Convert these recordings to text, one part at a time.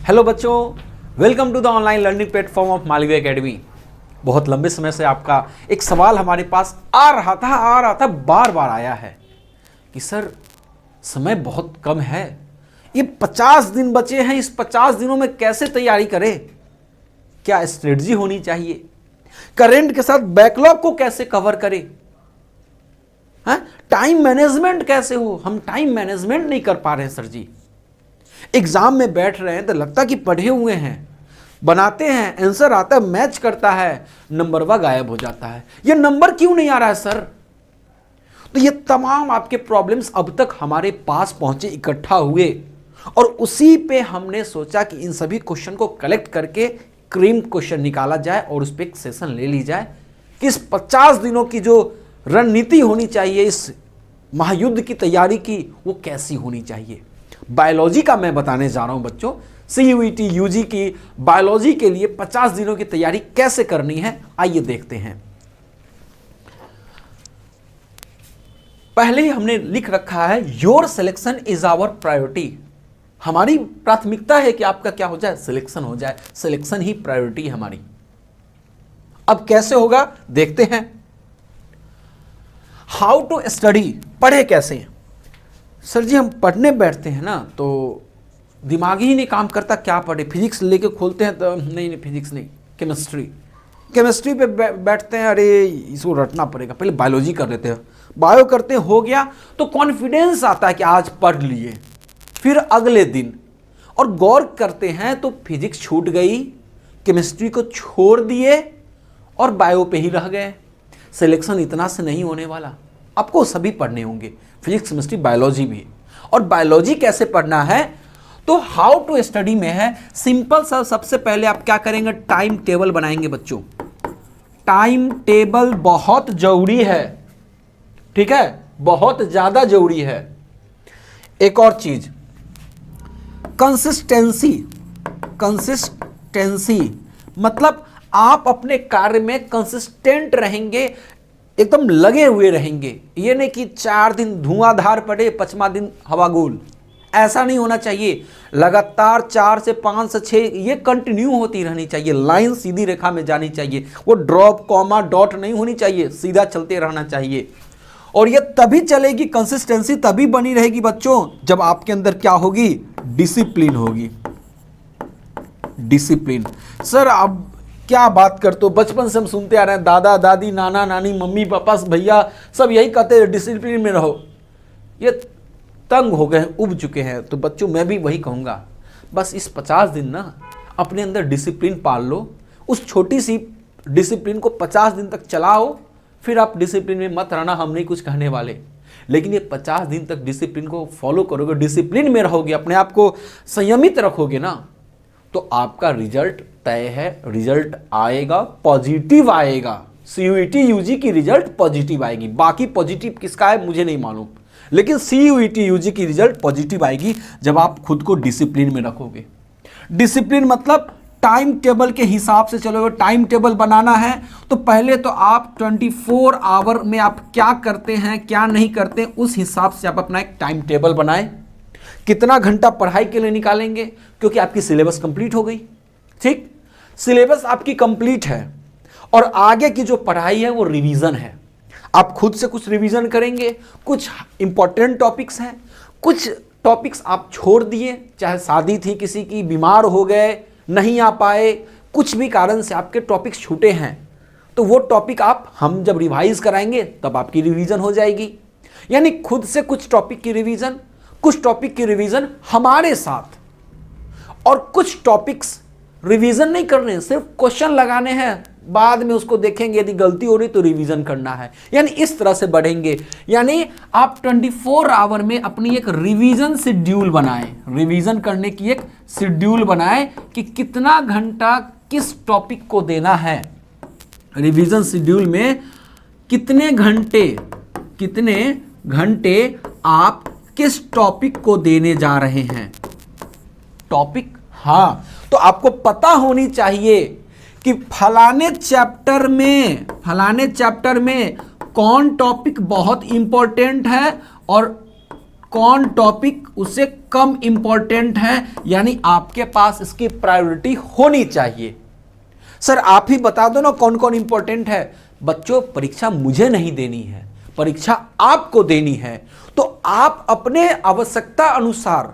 Hello बच्चों, welcome to the online learning platform of Malviya Academy. बहुत लंबे समय से आपका एक सवाल हमारे पास आ रहा था, बार बार आया है कि सर समय बहुत कम है, ये 50 दिन बचे हैं, इस 50 दिनों में कैसे तैयारी करें, क्या स्ट्रेटजी होनी चाहिए, करेंट के साथ बैकलॉग को कैसे कवर करें, टाइम मैनेजमेंट कैसे हो। हम टाइम मैनेजमेंट नहीं कर पा रहे हैं सर जी। एग्जाम में बैठ रहे हैं तो लगता कि पढ़े हुए हैं, बनाते हैं, आंसर आता है, मैच करता है, नंबर वह गायब हो जाता है। ये नंबर क्यों नहीं आ रहा है सर? तो ये तमाम आपके प्रॉब्लम्स अब तक हमारे पास पहुंचे, इकट्ठा हुए, और उसी पे हमने सोचा कि इन सभी क्वेश्चन को कलेक्ट करके क्रीम क्वेश्चन निकाला जाए और उस पर एक सेशन ले ली जाए कि इस 50 दिनों की जो रणनीति होनी चाहिए, इस महायुद्ध की तैयारी की, वो कैसी होनी चाहिए। बायोलॉजी का मैं बताने जा रहा हूं बच्चों। सीयूईटी यूजी की बायोलॉजी के लिए 50 दिनों की तैयारी कैसे करनी है, आइए देखते हैं। पहले ही हमने लिख रखा है, your selection is our priority. हमारी प्राथमिकता है कि आपका क्या हो जाए, सिलेक्शन हो जाए। सिलेक्शन ही प्रायोरिटी है हमारी। अब कैसे होगा देखते हैं। हाउ टू स्टडी, पढ़े कैसे। सर जी हम पढ़ने बैठते हैं ना तो दिमाग ही नहीं काम करता, क्या पढ़े। फिजिक्स लेके खोलते हैं तो नहीं फिजिक्स नहीं, केमिस्ट्री पे बैठते हैं, अरे इसको रटना पड़ेगा, पहले बायोलॉजी कर लेते हैं, बायो करते हैं, हो गया तो कॉन्फिडेंस आता है कि आज पढ़ लिए। फिर अगले दिन और गौर करते हैं तो फिजिक्स छूट गई, केमिस्ट्री को छोड़ दिए और बायो पे ही रह गए। सिलेक्शन इतना से नहीं होने वाला, आपको सभी पढ़ने होंगे, फिजिक्स, केमिस्ट्री, बायोलॉजी भी। और बायोलॉजी कैसे पढ़ना है, तो हाउ टू स्टडी में है सिंपल सा। सबसे पहले आप क्या करेंगे, टाइम टेबल बनाएंगे बच्चों। टाइम टेबल बहुत जरूरी है, ठीक है, बहुत ज्यादा जरूरी है। एक और चीज, कंसिस्टेंसी मतलब आप अपने कार्य में कंसिस्टेंट रहेंगे, एकदम लगे हुए रहेंगे। ये नहीं कि 4 दिन धुआंधार पड़े, 5वां दिन हवागुल, ऐसा नहीं होना चाहिए। लगातार 4 से 5 से 6 ये कंटिन्यू होती रहनी चाहिए। लाइन सीधी रेखा में जानी चाहिए, वो ड्रॉप कॉमा डॉट नहीं होनी चाहिए, सीधा चलते रहना चाहिए। और ये तभी चलेगी, कंसिस्टेंसी तभी बनी रहेगी बच्चों, जब आपके अंदर क्या होगी, डिसिप्लिन होगी। डिसिप्लिन। सर अब क्या बात करते हो, बचपन से हम सुनते आ रहे हैं, दादा दादी, नाना नानी, मम्मी पापा, भैया सब यही कहते हैं डिसिप्लिन में रहो। ये तंग हो गए हैं, उब चुके हैं। तो बच्चों मैं भी वही कहूँगा, बस इस 50 दिन ना अपने अंदर डिसिप्लिन पाल लो। उस छोटी सी डिसिप्लिन को 50 दिन तक चलाओ, फिर आप डिसिप्लिन में मत रहना, हम नहीं कुछ कहने वाले। लेकिन ये 50 दिन तक डिसिप्लिन को फॉलो करोगे, डिसिप्लिन में रहोगे, अपने आप को संयमित रखोगे ना, तो आपका रिजल्ट तय है। रिजल्ट आएगा, पॉजिटिव आएगा। सीयूईटी यूजी की रिजल्ट पॉजिटिव आएगी। बाकी पॉजिटिव किसका है मुझे नहीं मालूम, लेकिन सीयूईटी यूजी की रिजल्ट पॉजिटिव आएगी जब आप खुद को डिसिप्लिन में रखोगे। डिसिप्लिन मतलब टाइम टेबल के हिसाब से चलोगे। टाइम टेबल बनाना है तो पहले तो आप 24 आवर में आप क्या करते हैं, क्या नहीं करते, उस हिसाब से आप अपना एक टाइम टेबल बनाएं। कितना घंटा पढ़ाई के लिए निकालेंगे, क्योंकि आपकी सिलेबस कंप्लीट हो गई, ठीक, सिलेबस आपकी कंप्लीट है और आगे की जो पढ़ाई है वो रिवीजन है। आप खुद से कुछ रिवीजन करेंगे, कुछ इंपॉर्टेंट टॉपिक्स हैं, कुछ टॉपिक्स आप छोड़ दिए, चाहे शादी थी किसी की, बीमार हो गए, नहीं आ पाए, कुछ भी कारण से आपके टॉपिक्स छूटे हैं, तो वो टॉपिक हम जब रिवाइज कराएंगे तब आपकी रिवीजन हो जाएगी। यानी खुद से कुछ टॉपिक की रिवीजन, कुछ टॉपिक की रिवीजन हमारे साथ, और कुछ टॉपिक्स रिवीजन नहीं करने, सिर्फ क्वेश्चन लगाने हैं, बाद में उसको देखेंगे, यदि गलती हो रही तो रिवीजन करना है। यानी इस तरह से बढ़ेंगे। यानी आप 24 आवर में अपनी एक रिवीजन शेड्यूल बनाएं, रिवीजन करने की एक शेड्यूल बनाएं कि कितना घंटा किस टॉपिक को देना है। रिवीजन शेड्यूल में कितने घंटे आप किस टॉपिक को देने जा रहे हैं। टॉपिक, हाँ, तो आपको पता होनी चाहिए कि फलाने चैप्टर में कौन टॉपिक बहुत इंपॉर्टेंट है और कौन टॉपिक उससे कम इंपॉर्टेंट है, यानी आपके पास इसकी प्रायोरिटी होनी चाहिए। सर आप ही बता दो ना कौन कौन इंपॉर्टेंट है। बच्चों परीक्षा मुझे नहीं देनी है, परीक्षा आपको देनी है, तो आप अपने आवश्यकता अनुसार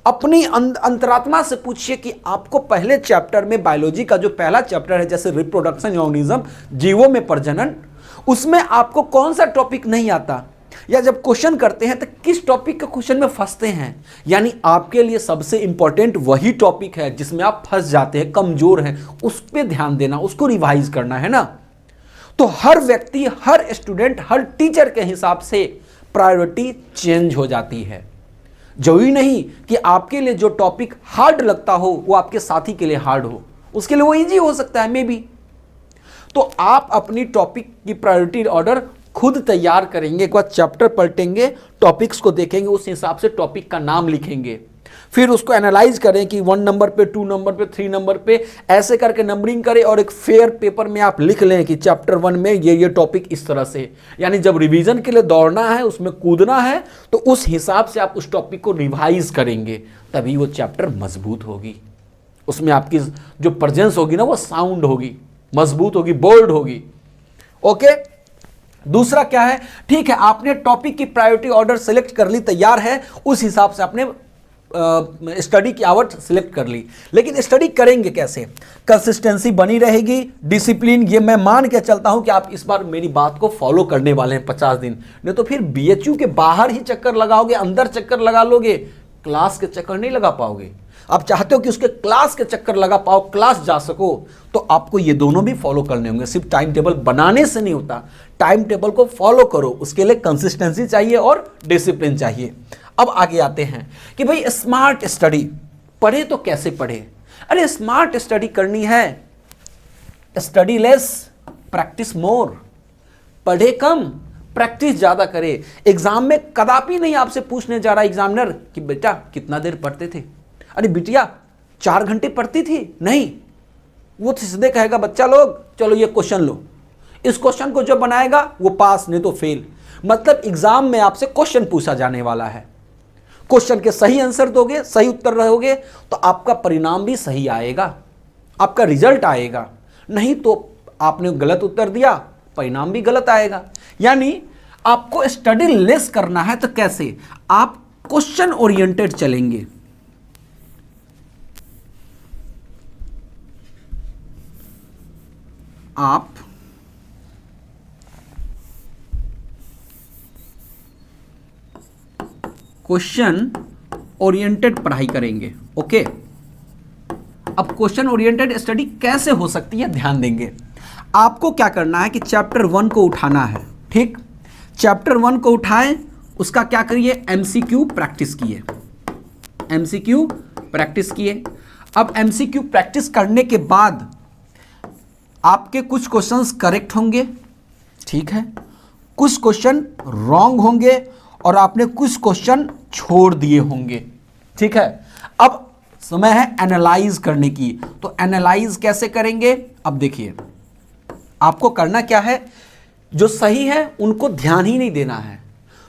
अपनी अंतरात्मा से पूछिए कि आपको पहले चैप्टर में बायोलॉजी का जो पहला चैप्टर है जैसे रिप्रोडक्शन ऑर्गेनिज्म, जीवों में प्रजनन, उसमें आपको कौन सा टॉपिक नहीं आता, या जब क्वेश्चन करते हैं तो किस टॉपिक के क्वेश्चन में फंसते हैं। यानी आपके लिए सबसे इंपॉर्टेंट वही टॉपिक है जिसमें आप फंस जाते हैं, कमजोर हैं, उस पर ध्यान देना, उसको रिवाइज करना है ना। तो हर व्यक्ति, हर स्टूडेंट, हर टीचर के हिसाब से प्रायोरिटी चेंज हो जाती है। जरूरी नहीं कि आपके लिए जो टॉपिक हार्ड लगता हो वो आपके साथी के लिए हार्ड हो, उसके लिए वो इजी हो सकता है मे बी। तो आप अपनी टॉपिक की प्रायोरिटी ऑर्डर खुद तैयार करेंगे, एक बार चैप्टर पलटेंगे, टॉपिक्स को देखेंगे, उस हिसाब से टॉपिक का नाम लिखेंगे, फिर उसको एनालाइज करें कि 1 नंबर पे, 2 नंबर पे, 3 नंबर पे, ऐसे करके नंबरिंग करें और एक फेयर पेपर में आप लिख लें कि चैप्टर 1 में ये टॉपिक इस तरह से। यानी जब रिवीजन के लिए दौड़ना है, उसमें कूदना है, तो उस हिसाब से आप उस टॉपिक को रिवाइज करेंगे, तभी वो चैप्टर मजबूत होगी, उसमें आपकी जो प्रेजेंस होगी ना वो साउंड होगी, मजबूत होगी, बोल्ड होगी। ओके, दूसरा क्या है, ठीक है आपने टॉपिक की प्रायोरिटी ऑर्डर सेलेक्ट कर ली, तैयार है, उस हिसाब से आपने स्टडी की आवर्स सिलेक्ट कर ली, लेकिन स्टडी करेंगे कैसे? कंसिस्टेंसी बनी रहेगी, डिसिप्लिन, ये मैं मान के चलता हूं कि आप इस बार मेरी बात को फॉलो करने वाले हैं 50 दिन, नहीं तो फिर बीएचयू के बाहर ही चक्कर लगाओगे, अंदर चक्कर लगा लोगे, क्लास के चक्कर नहीं लगा पाओगे। आप चाहते हो कि उसके क्लास के चक्कर लगा पाओ, क्लास जा सको, तो आपको ये दोनों भी फॉलो करने होंगे। सिर्फ टाइम टेबल बनाने से नहीं होता, टाइम टेबल को फॉलो करो, उसके लिए कंसिस्टेंसी चाहिए और डिसिप्लिन चाहिए। अब आगे आते हैं कि भाई स्मार्ट स्टडी पढ़े तो कैसे पढ़े? अरे स्मार्ट स्टडी करनी है, स्टडी लेस प्रैक्टिस मोर, पढ़े कम प्रैक्टिस ज्यादा करे। एग्जाम में कदापि नहीं आपसे पूछने जा रहा एग्जामिनर कि बेटा कितना देर पढ़ते थे, अरे बिटिया 4 घंटे पढ़ती थी, नहीं, वो सीधे कहेगा बच्चा लोग चलो ये क्वेश्चन लो, इस क्वेश्चन को जो बनाएगा वो पास, नहीं तो फेल। मतलब एग्जाम में आपसे क्वेश्चन पूछा जाने वाला है, क्वेश्चन के सही आंसर दोगे, सही उत्तर रहोगे तो आपका परिणाम भी सही आएगा, आपका रिजल्ट आएगा, नहीं तो आपने गलत उत्तर दिया, परिणाम भी गलत आएगा। यानी आपको स्टडी लेस करना है तो कैसे? आप क्वेश्चन ओरिएंटेड चलेंगे, आप क्वेश्चन ओरिएंटेड पढ़ाई करेंगे। ओके, अब क्वेश्चन ओरिएंटेड स्टडी कैसे हो सकती है ध्यान देंगे। आपको क्या करना है कि चैप्टर 1 को उठाना है, ठीक, चैप्टर 1 को उठाएं, उसका क्या करिए, एमसीक्यू प्रैक्टिस किए, एमसीक्यू प्रैक्टिस किए। अब एमसीक्यू प्रैक्टिस करने के बाद आपके कुछ क्वेश्चंस करेक्ट होंगे, ठीक है, कुछ क्वेश्चन रॉन्ग होंगे और आपने कुछ क्वेश्चन छोड़ दिए होंगे, ठीक है। अब समय है एनालाइज करने की, तो एनालाइज कैसे करेंगे? अब देखिए आपको करना क्या है, जो सही है उनको ध्यान ही नहीं देना है,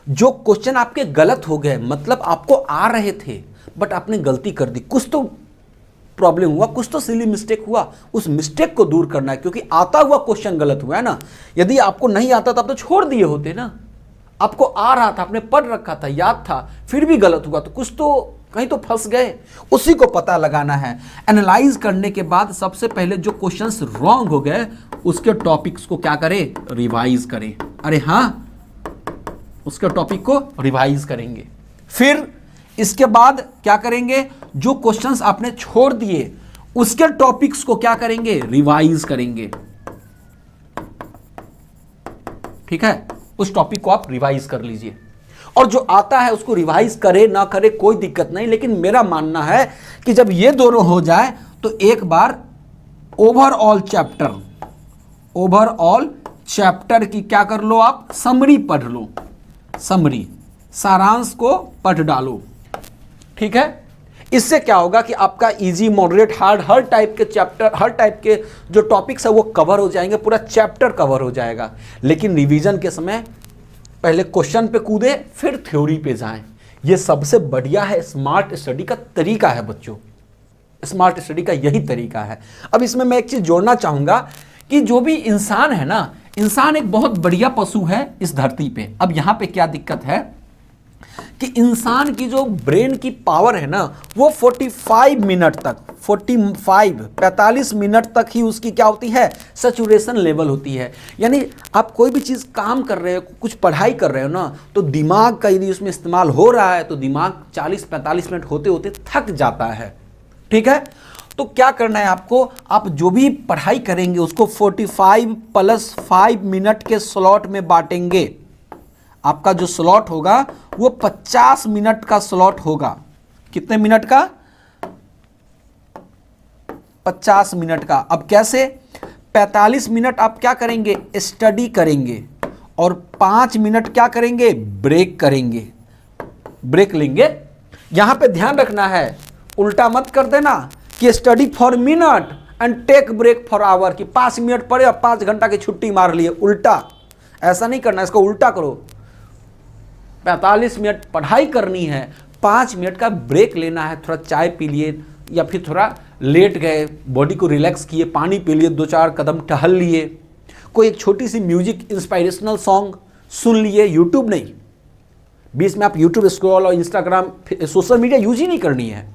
जो क्वेश्चन आपके गलत हो गए, मतलब आपको आ रहे थे बट आपने गलती कर दी, कुछ तो प्रॉब्लम हुआ, कुछ तो सिली मिस्टेक हुआ, उस मिस्टेक को दूर करना है, क्योंकि आता हुआ क्वेश्चन गलत हुआ है ना। यदि आपको नहीं आता तब तो छोड़ दिए होते ना, आपको आ रहा था, आपने पढ़ रखा था, याद था, फिर भी गलत हुआ तो कुछ तो कहीं तो फंस गए, उसी को पता लगाना है। एनालाइज करने के बाद सबसे पहले जो क्वेश्चंस रॉन्ग हो गए उसके टॉपिक्स को क्या करें, रिवाइज करें। अरे हाँ, उसके टॉपिक को रिवाइज करेंगे। फिर इसके बाद क्या करेंगे, जो क्वेश्चंस आपने छोड़ दिए उसके टॉपिक्स को क्या करेंगे, रिवाइज करेंगे, ठीक है, उस टॉपिक को आप रिवाइज कर लीजिए। और जो आता है उसको रिवाइज करे ना करे कोई दिक्कत नहीं, लेकिन मेरा मानना है कि जब ये दोनों हो जाए तो एक बार ओवरऑल चैप्टर की क्या कर लो, आप समरी पढ़ लो, समरी, सारांश को पढ़ डालो, ठीक है। इससे क्या होगा कि आपका इजी, मॉडरेट, हार्ड, हर टाइप के चैप्टर, हर टाइप के जो टॉपिक्स है वो कवर हो जाएंगे, पूरा चैप्टर कवर हो जाएगा। लेकिन रिवीजन के समय पहले क्वेश्चन पे कूदे फिर थ्योरी पे जाएं, ये सबसे बढ़िया है स्मार्ट स्टडी का तरीका है बच्चों, स्मार्ट स्टडी का यही तरीका है। अब इसमें मैं एक चीज जोड़ना चाहूंगा कि जो भी इंसान है ना, इंसान एक बहुत बढ़िया पशु है इस धरती पे। अब यहां पे क्या दिक्कत है कि इंसान की जो ब्रेन की पावर है ना, वो 45 मिनट तक, 45 मिनट तक ही उसकी क्या होती है, सैचुरेशन लेवल होती है। यानी आप कोई भी चीज़ काम कर रहे हो, कुछ पढ़ाई कर रहे हो ना, तो दिमाग का यदि उसमें इस्तेमाल हो रहा है तो दिमाग 40-45 मिनट होते होते थक जाता है। ठीक है, तो क्या करना है आपको, आप जो भी पढ़ाई करेंगे उसको 45 + 5 मिनट के स्लॉट में बांटेंगे। आपका जो स्लॉट होगा वो 50 मिनट का स्लॉट होगा। कितने मिनट का, 50 मिनट का। अब कैसे, 45 मिनट आप क्या करेंगे, स्टडी करेंगे, और 5 मिनट क्या करेंगे, ब्रेक करेंगे, ब्रेक लेंगे। यहां पे ध्यान रखना है, उल्टा मत कर देना कि study for minute and take break for hour, कि 5 मिनट पढ़े और 5 घंटा की छुट्टी मार लिए, उल्टा ऐसा नहीं करना, इसको उल्टा करो। 45 मिनट पढ़ाई करनी है, 5 मिनट का ब्रेक लेना है, थोड़ा चाय पी लिए या फिर थोड़ा लेट गए, बॉडी को रिलैक्स किए, पानी पी लिए, 2-4 कदम टहल लिए, कोई एक छोटी सी म्यूजिक इंस्पायरेशनल सॉन्ग सुन लिए, यूट्यूब नहीं, बीच में आप यूट्यूब स्क्रॉल और इंस्टाग्राम सोशल मीडिया यूज ही नहीं करनी है।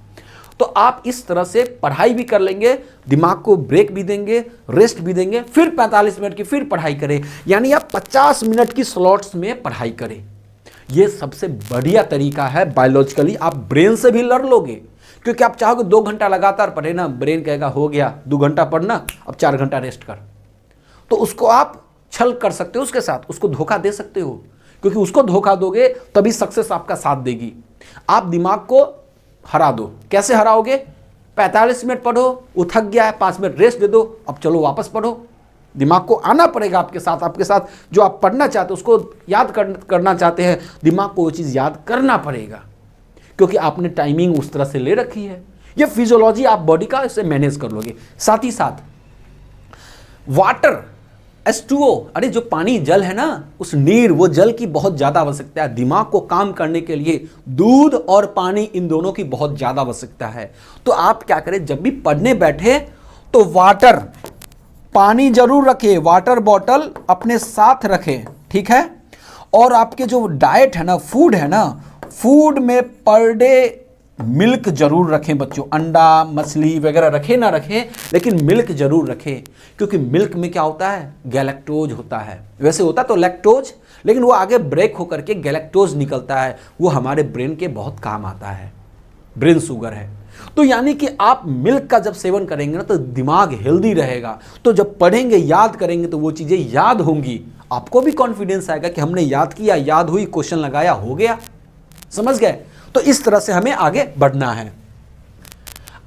तो आप इस तरह से पढ़ाई भी कर लेंगे, दिमाग को ब्रेक भी देंगे, रेस्ट भी देंगे, फिर 45 मिनट की फिर पढ़ाई करें। यानी आप 50 मिनट की स्लॉट्स में पढ़ाई करें। ये सबसे बढ़िया तरीका है बायोलॉजिकली, आप ब्रेन से भी लड़ लोगे, क्योंकि आप चाहोगे 2 घंटा लगातार पढ़े ना, ब्रेन कहेगा हो गया 2 घंटा पढ़ना, अब 4 घंटा रेस्ट कर। तो उसको आप छल कर सकते हो, उसके साथ उसको धोखा दे सकते हो, क्योंकि उसको धोखा दोगे तभी सक्सेस आपका साथ देगी। आप दिमाग को हरा दो, कैसे हराओगे, 45 मिनट पढ़ो, वो थक गया है, 5 मिनट रेस्ट दे दो, अब चलो वापस पढ़ो। दिमाग को आना पड़ेगा आपके साथ जो आप पढ़ना चाहते हो, उसको याद करना चाहते हैं, दिमाग को वो चीज़ याद करना पड़ेगा, क्योंकि आपने टाइमिंग उस तरह से ले रखी है। ये फिजियोलॉजी आप बॉडी का इसे मैनेज कर लोगे। साथ ही साथ वाटर, H2O, अरे जो पानी जल है ना, उस नीर, वो जल की बहुत ज़्यादा आवश्यकता है। दिमाग को काम करने के लिए दूध और पानी, इन दोनों की बहुत ज़्यादा आवश्यकता है। तो आप क्या करें, जब भी पढ़ने बैठे तो वाटर, पानी जरूर रखें, वाटर बॉटल अपने साथ रखें, ठीक है। और आपके जो डाइट है ना, फूड है ना, फूड में पर डे मिल्क जरूर रखें बच्चों। अंडा, मछली वगैरह रखें ना रखें, लेकिन मिल्क जरूर रखें, क्योंकि मिल्क में क्या होता है, गैलेक्टोज होता है। वैसे होता तो लैक्टोज, लेकिन वो आगे ब्रेक होकर के गैलेक्टोज निकलता है, वो हमारे ब्रेन के बहुत काम आता है, ब्रेन शुगर है। तो यानी कि आप मिल्क का जब सेवन करेंगे ना तो दिमाग हेल्दी रहेगा, तो जब पढ़ेंगे, याद करेंगे तो वो चीज़ें याद होंगी, आपको भी कॉन्फिडेंस आएगा कि हमने याद किया, याद हुई, क्वेश्चन लगाया, हो गया। समझ गए। तो इस तरह से हमें आगे बढ़ना है।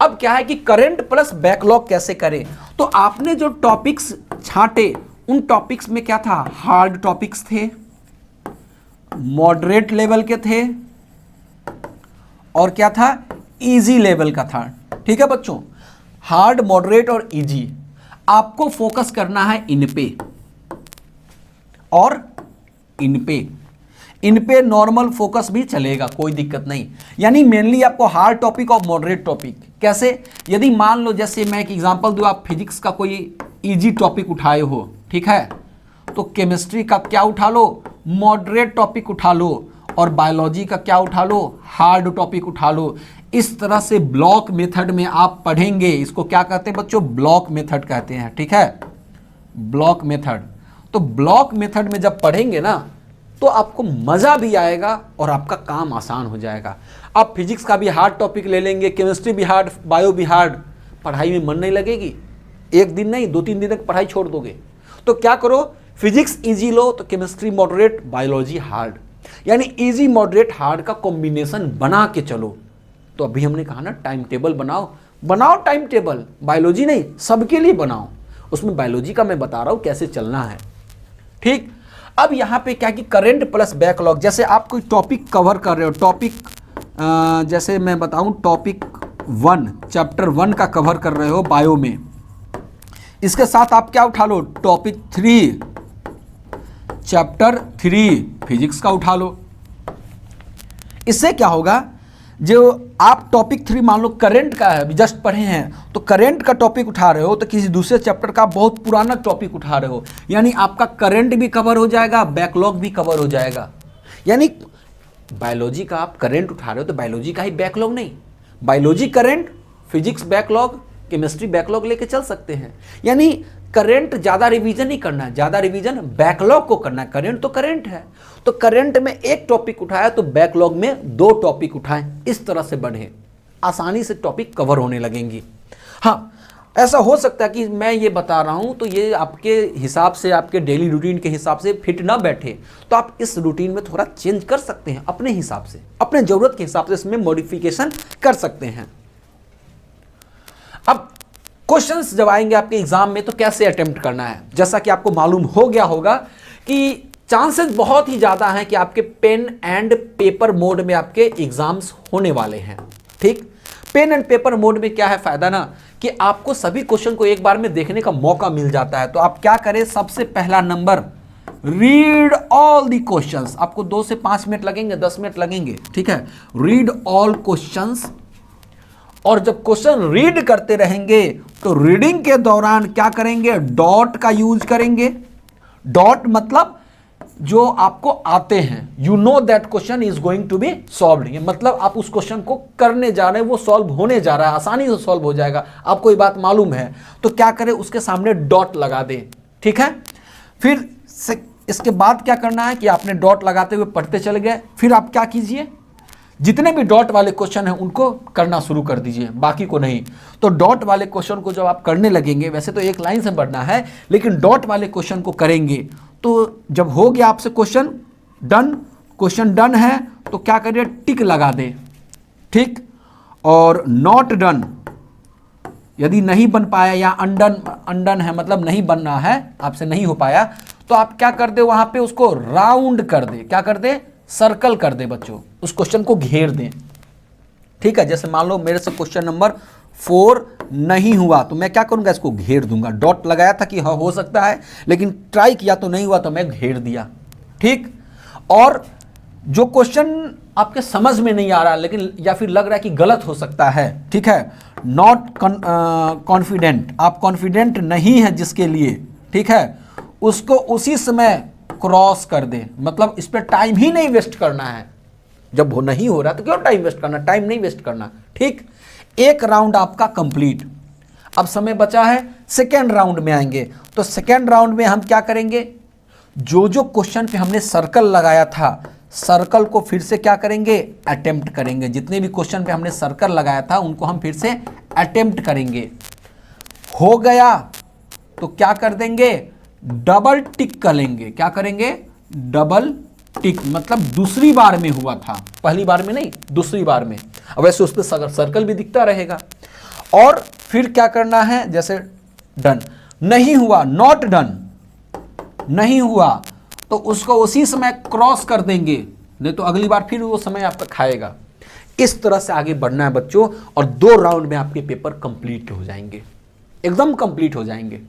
अब क्या है कि करंट प्लस बैकलॉग कैसे करें, तो आपने जो टॉपिक्स छांटे उन टॉपिक्स में क्या था, हार्ड टॉपिक्स थे, मॉडरेट लेवल के थे, और क्या था, इजी लेवल का था। ठीक है बच्चों, हार्ड, मॉडरेट और इजी। आपको फोकस करना है इन पे और इन पे। इन पे नॉर्मल फोकस भी चलेगा, कोई दिक्कत नहीं। यानी मेनली आपको हार्ड टॉपिक और मॉडरेट टॉपिक। कैसे, यदि मान लो, जैसे मैं एक एग्जांपल दूं, आप फिजिक्स का कोई इजी टॉपिक उठाए हो, ठीक है, तो केमिस्ट्री का क्या उठा लो, मॉडरेट टॉपिक उठा लो, और बायोलॉजी का क्या उठा लो, हार्ड टॉपिक उठा लो। इस तरह से ब्लॉक मेथड में आप पढ़ेंगे। इसको क्या कहते हैं बच्चों, ब्लॉक मेथड कहते हैं, ठीक है, ब्लॉक मेथड। तो ब्लॉक मेथड में जब पढ़ेंगे ना तो आपको मज़ा भी आएगा और आपका काम आसान हो जाएगा। आप फिजिक्स का भी हार्ड टॉपिक ले लेंगे, केमिस्ट्री भी हार्ड, बायो भी हार्ड, पढ़ाई में मन नहीं लगेगी, एक दिन नहीं 2-3 दिन तक पढ़ाई छोड़ दोगे। तो क्या करो, फिजिक्स इजी लो तो केमिस्ट्री मॉडरेट, बायोलॉजी हार्ड, यानी इजी मॉडरेट हार्ड का कॉम्बिनेशन बना के चलो। तो अभी हमने कहा ना, टाइम टेबल बनाओ टाइम टेबल, बायोलॉजी नहीं, सबके लिए बनाओ। उसमें बायोलॉजी का मैं बता रहा हूँ कैसे चलना है, ठीक। अब यहाँ पे क्या कि करंट प्लस बैकलॉग, जैसे आप कोई टॉपिक कवर कर रहे हो, टॉपिक जैसे मैं बताऊँ, टॉपिक 1, चैप्टर 1 का कवर कर रहे हो बायो में, इसके साथ आप क्या उठा लो, टॉपिक 3, चैप्टर 3 फिजिक्स का उठा लो। इससे क्या होगा, जो आप टॉपिक 3 मान लो करंट का है, जस्ट पढ़े हैं, तो करंट का टॉपिक उठा रहे हो तो किसी दूसरे चैप्टर का बहुत पुराना टॉपिक उठा रहे हो, यानी आपका करंट भी कवर हो जाएगा, बैकलॉग भी कवर हो जाएगा। यानी बायोलॉजी का आप करंट उठा रहे हो तो बायोलॉजी का ही बैकलॉग नहीं, biology current, physics backlog, chemistry backlog लेके चल सकते हैं। यानी करंट ज़्यादा रिवीजन नहीं करना है, ज़्यादा रिवीजन बैकलॉग को करना है। करंट तो करंट है, तो करंट में एक टॉपिक उठाया तो बैकलॉग में 2 टॉपिक उठाएं, इस तरह से बढ़े, आसानी से टॉपिक कवर होने लगेंगी। हाँ, ऐसा हो सकता है कि मैं ये बता रहा हूँ तो ये आपके हिसाब से, आपके डेली रूटीन के हिसाब से फिट ना बैठे, तो आप इस रूटीन में थोड़ा चेंज कर सकते हैं अपने हिसाब से, अपने ज़रूरत के हिसाब से इसमें मॉडिफिकेशन कर सकते हैं। अब क्वेश्चंस जब आएंगे आपके एग्जाम में तो कैसे अटेम्प्ट करना है, जैसा कि आपको मालूम हो गया होगा कि चांसेस बहुत ही ज़्यादा हैं कि आपके पेन एंड पेपर मोड में आपके एग्जाम्स होने वाले हैं। ठीक, पेन एंड पेपर मोड में क्या है फ़ायदा ना, कि आपको सभी क्वेश्चन को एक बार में देखने का मौका मिल जाता है। तो आप क्या करें, सबसे पहला number, read all the questions. आपको 2 से 5 मिनट लगेंगे, 10 मिनट लगेंगे, ठीक है। रीड ऑल क्वेश्चंस, और जब क्वेश्चन रीड करते रहेंगे तो रीडिंग के दौरान क्या करेंगे, डॉट का यूज करेंगे। डॉट मतलब जो आपको आते हैं, you know that question is going to be solved, मतलब आप उस क्वेश्चन को करने जा रहे हैं, वो सॉल्व होने जा रहा है, आसानी से सॉल्व हो जाएगा, आपको ये बात मालूम है। तो क्या करें, उसके सामने डॉट लगा दें, ठीक है। फिर इसके बाद क्या करना है कि आपने डॉट लगाते हुए पढ़ते चले गए, फिर आप क्या कीजिए, जितने भी डॉट वाले क्वेश्चन हैं उनको करना शुरू कर दीजिए, बाकी को नहीं। तो डॉट वाले क्वेश्चन को जब आप करने लगेंगे, वैसे तो एक लाइन से बढ़ना है, लेकिन डॉट वाले क्वेश्चन को करेंगे तो जब हो गया आपसे क्वेश्चन डन, क्वेश्चन डन है तो क्या करिए, टिक लगा दे, ठीक। और नॉट डन, यदि नहीं बन पाया या अनडन है, मतलब नहीं बनना है, आपसे नहीं हो पाया, तो आप क्या कर दे, वहां पे उसको राउंड कर दे, क्या कर दे, सर्कल कर दे बच्चों, उस क्वेश्चन को घेर दें, ठीक है। जैसे मान लो मेरे से क्वेश्चन नंबर 4 नहीं हुआ तो मैं क्या करूंगा, इसको घेर दूंगा। डॉट लगाया था कि हाँ हो सकता है, लेकिन ट्राई किया तो नहीं हुआ तो मैं घेर दिया, ठीक। और जो क्वेश्चन आपके समझ में नहीं आ रहा लेकिन या फिर लग रहा है कि गलत हो सकता है, ठीक है, नॉट कॉन्फिडेंट, आप कॉन्फिडेंट नहीं है जिसके लिए, ठीक है, उसको उसी समय क्रॉस कर दे, मतलब इस पर टाइम ही नहीं वेस्ट करना है। जब वो नहीं हो रहा तो क्यों टाइम वेस्ट करना, टाइम नहीं वेस्ट करना, ठीक। एक राउंड आपका कंप्लीट, अब समय बचा है, सेकेंड राउंड में आएंगे। तो सेकेंड राउंड में हम क्या करेंगे, जो जो क्वेश्चन पे हमने सर्कल लगाया था, सर्कल को फिर से क्या करेंगे, अटेम्प्ट करेंगे। जितने भी क्वेश्चन पे हमने सर्कल लगाया था उनको हम फिर से अटेम्प्ट करेंगे। हो गया तो क्या कर देंगे, डबल टिक कर लेंगे, क्या करेंगे, डबल टिक, मतलब दूसरी बार में हुआ था, पहली बार में नहीं, दूसरी बार में। अब वैसे उस पर सर्कल भी दिखता रहेगा। और फिर क्या करना है, जैसे डन नहीं हुआ, नॉट डन नहीं हुआ तो उसको उसी समय क्रॉस कर देंगे, नहीं तो अगली बार फिर वो समय आपका खाएगा। इस तरह से आगे बढ़ना है बच्चों, और 2 राउंड में आपके पेपर कंप्लीट हो जाएंगे, एकदम कंप्लीट हो जाएंगे।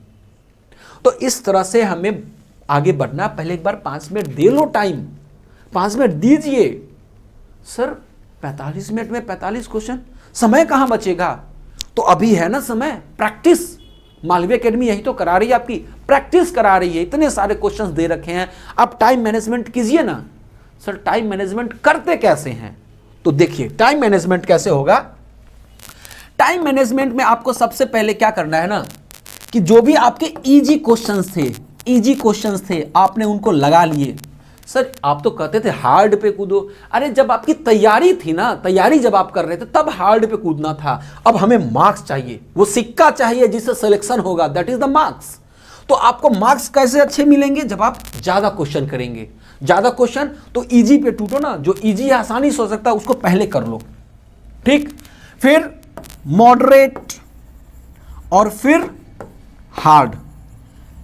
तो इस तरह से हमें आगे बढ़ना। पहले एक बार 5 मिनट दे लो, टाइम 5 मिनट दीजिए। सर 45 मिनट में 45 क्वेश्चन, समय कहाँ बचेगा, तो अभी है ना समय, प्रैक्टिस। मालवीय एकेडमी यही तो करा रही है, आपकी प्रैक्टिस करा रही है, इतने सारे क्वेश्चंस दे रखे हैं, आप टाइम मैनेजमेंट कीजिए ना। सर टाइम मैनेजमेंट करते कैसे हैं, तो देखिए टाइम मैनेजमेंट कैसे होगा। टाइम मैनेजमेंट में आपको सबसे पहले क्या करना है ना, कि जो भी आपके इजी क्वेश्चंस थे आपने उनको लगा लिए। सर आप तो कहते थे हार्ड पे कूदो, अरे जब आपकी तैयारी थी ना, तैयारी जब आप कर रहे थे तब हार्ड पे कूदना था। अब हमें मार्क्स चाहिए, वो सिक्का चाहिए जिससे सिलेक्शन होगा, दैट इज द मार्क्स। तो आपको मार्क्स कैसे अच्छे मिलेंगे, जब आप ज्यादा क्वेश्चन करेंगे। ज्यादा क्वेश्चन तो इजी पे टूटो ना, जो इजी है आसानी से हो सकता है उसको पहले कर लो, ठीक। फिर मॉडरेट और फिर हार्ड।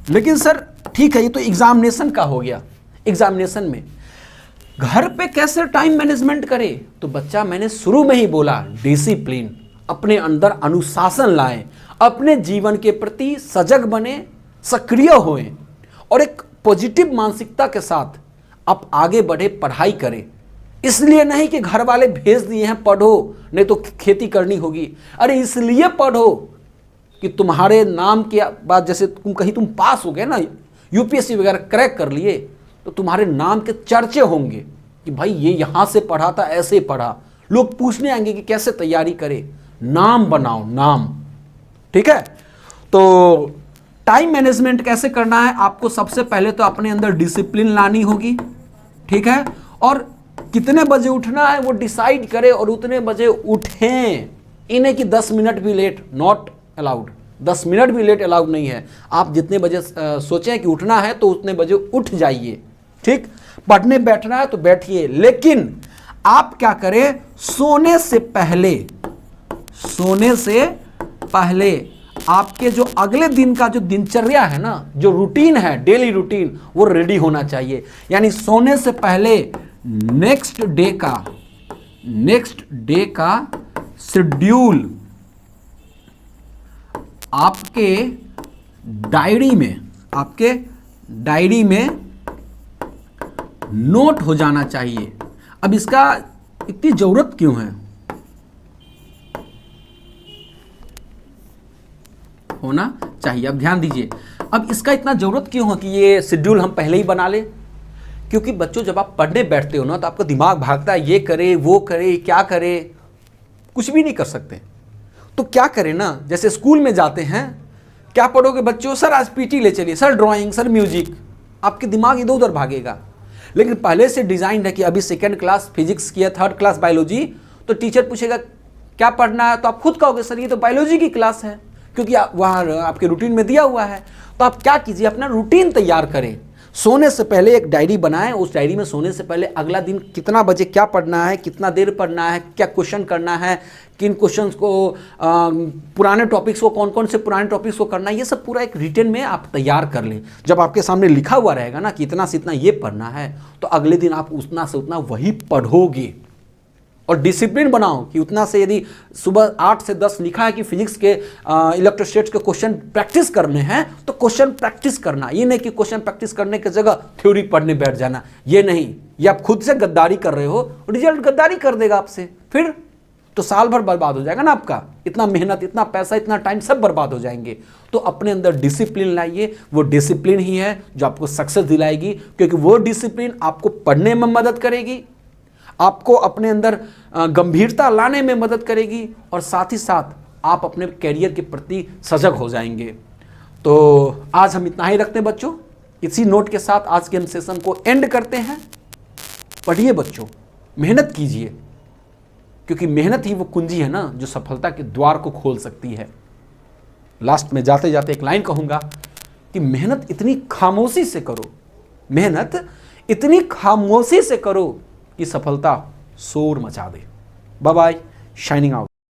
लेकिन सर ठीक है, ये तो एग्जामिनेशन का हो गया। एग्जामिनेशन में घर पे कैसे टाइम मैनेजमेंट करे, तो बच्चा मैंने शुरू में ही बोला, डिसिप्लिन, अपने अंदर अनुशासन लाएं, अपने जीवन के प्रति सजग बने, सक्रिय होएं और एक पॉजिटिव मानसिकता के साथ आप आगे बढ़े, पढ़ाई करें। इसलिए नहीं कि घर वाले भेज दिए हैं पढ़ो नहीं तो खेती करनी होगी, अरे इसलिए पढ़ो कि तुम्हारे नाम के बाद जैसे तुम पास हो गए ना, यूपीएससी वगैरह क्रैक कर लिए, तो तुम्हारे नाम के चर्चे होंगे कि भाई ये यहाँ से पढ़ा था, ऐसे पढ़ा, लोग पूछने आएंगे कि कैसे तैयारी करे, नाम बनाओ नाम। ठीक है, तो टाइम मैनेजमेंट कैसे करना है, आपको सबसे पहले तो अपने अंदर डिसिप्लिन लानी होगी। ठीक है, और कितने बजे उठना है वो डिसाइड करें और उतने बजे उठें। इन्हें कि 10 मिनट भी लेट नॉट अलाउड, 10 मिनट भी लेट अलाउड नहीं है। आप जितने बजे सोचें कि उठना है तो उतने बजे उठ जाइए। ठीक, पढ़ने बैठना है तो बैठिए, लेकिन आप क्या करें, सोने से पहले आपके जो अगले दिन का जो दिनचर्या है ना, जो रूटीन है, डेली रूटीन, वो रेडी होना चाहिए। यानी सोने से पहले नेक्स्ट डे का शेड्यूल आपके डायरी में नोट हो जाना चाहिए। अब इसका इतनी जरूरत क्यों है, होना चाहिए। अब ध्यान दीजिए, अब इसका इतना जरूरत क्यों है कि ये शेड्यूल हम पहले ही बना ले, क्योंकि बच्चों जब आप पढ़ने बैठते हो ना तो आपका दिमाग भागता है, ये करे वो करे क्या करे, कुछ भी नहीं कर सकते। तो क्या करें ना, जैसे स्कूल में जाते हैं, क्या पढ़ोगे बच्चों, सर आज पीटी ले चलिए, सर ड्राइंग, सर म्यूजिक, आपके दिमाग इधर उधर भागेगा। लेकिन पहले से डिजाइन है कि अभी 2nd क्लास फिजिक्स की है, 3rd क्लास बायोलॉजी, तो टीचर पूछेगा क्या पढ़ना है, तो आप खुद कहोगे सर ये तो बायोलॉजी की क्लास है, क्योंकि वहाँ आपके रूटीन में दिया हुआ है। तो आप क्या कीजिए, अपना रूटीन तैयार करें। सोने से पहले एक डायरी बनाएं, उस डायरी में सोने से पहले अगला दिन कितना बजे क्या पढ़ना है, कितना देर पढ़ना है, क्या क्वेश्चन करना है, किन क्वेश्चंस को पुराने टॉपिक्स को, कौन कौन से पुराने टॉपिक्स को करना है, ये सब पूरा एक रिटन में आप तैयार कर लें। जब आपके सामने लिखा हुआ रहेगा ना कि इतना से इतना ये पढ़ना है, तो अगले दिन आप उतना से उतना वही पढ़ोगे। और डिसिप्लिन बनाओ कि उतना से, यदि सुबह 8 से 10 लिखा है कि फिजिक्स के इलेक्ट्रोस्टैटिक्स के क्वेश्चन प्रैक्टिस करने हैं, तो क्वेश्चन प्रैक्टिस करना। ये नहीं कि क्वेश्चन प्रैक्टिस करने की जगह थ्योरी पढ़ने बैठ जाना, ये नहीं। ये आप खुद से गद्दारी कर रहे हो, रिजल्ट गद्दारी कर देगा आपसे, फिर तो साल भर बर्बाद हो जाएगा ना आपका, इतना मेहनत, इतना पैसा, इतना टाइम सब बर्बाद हो जाएंगे। तो अपने अंदर डिसिप्लिन लाइए, वो डिसिप्लिन ही है जो आपको सक्सेस दिलाएगी, क्योंकि वो डिसिप्लिन आपको पढ़ने में मदद करेगी, आपको अपने अंदर गंभीरता लाने में मदद करेगी, और साथ ही साथ आप अपने कैरियर के प्रति सजग हो जाएंगे। तो आज हम इतना ही रखते हैं बच्चों, इसी नोट के साथ आज के हम सेशन को एंड करते हैं। पढ़िए बच्चों, मेहनत कीजिए, क्योंकि मेहनत ही वो कुंजी है ना जो सफलता के द्वार को खोल सकती है। लास्ट में जाते जाते एक लाइन कहूंगा कि मेहनत इतनी खामोशी से करो, मेहनत इतनी खामोशी से करो कि सफलता शोर मचा दे। Bye bye, shining out.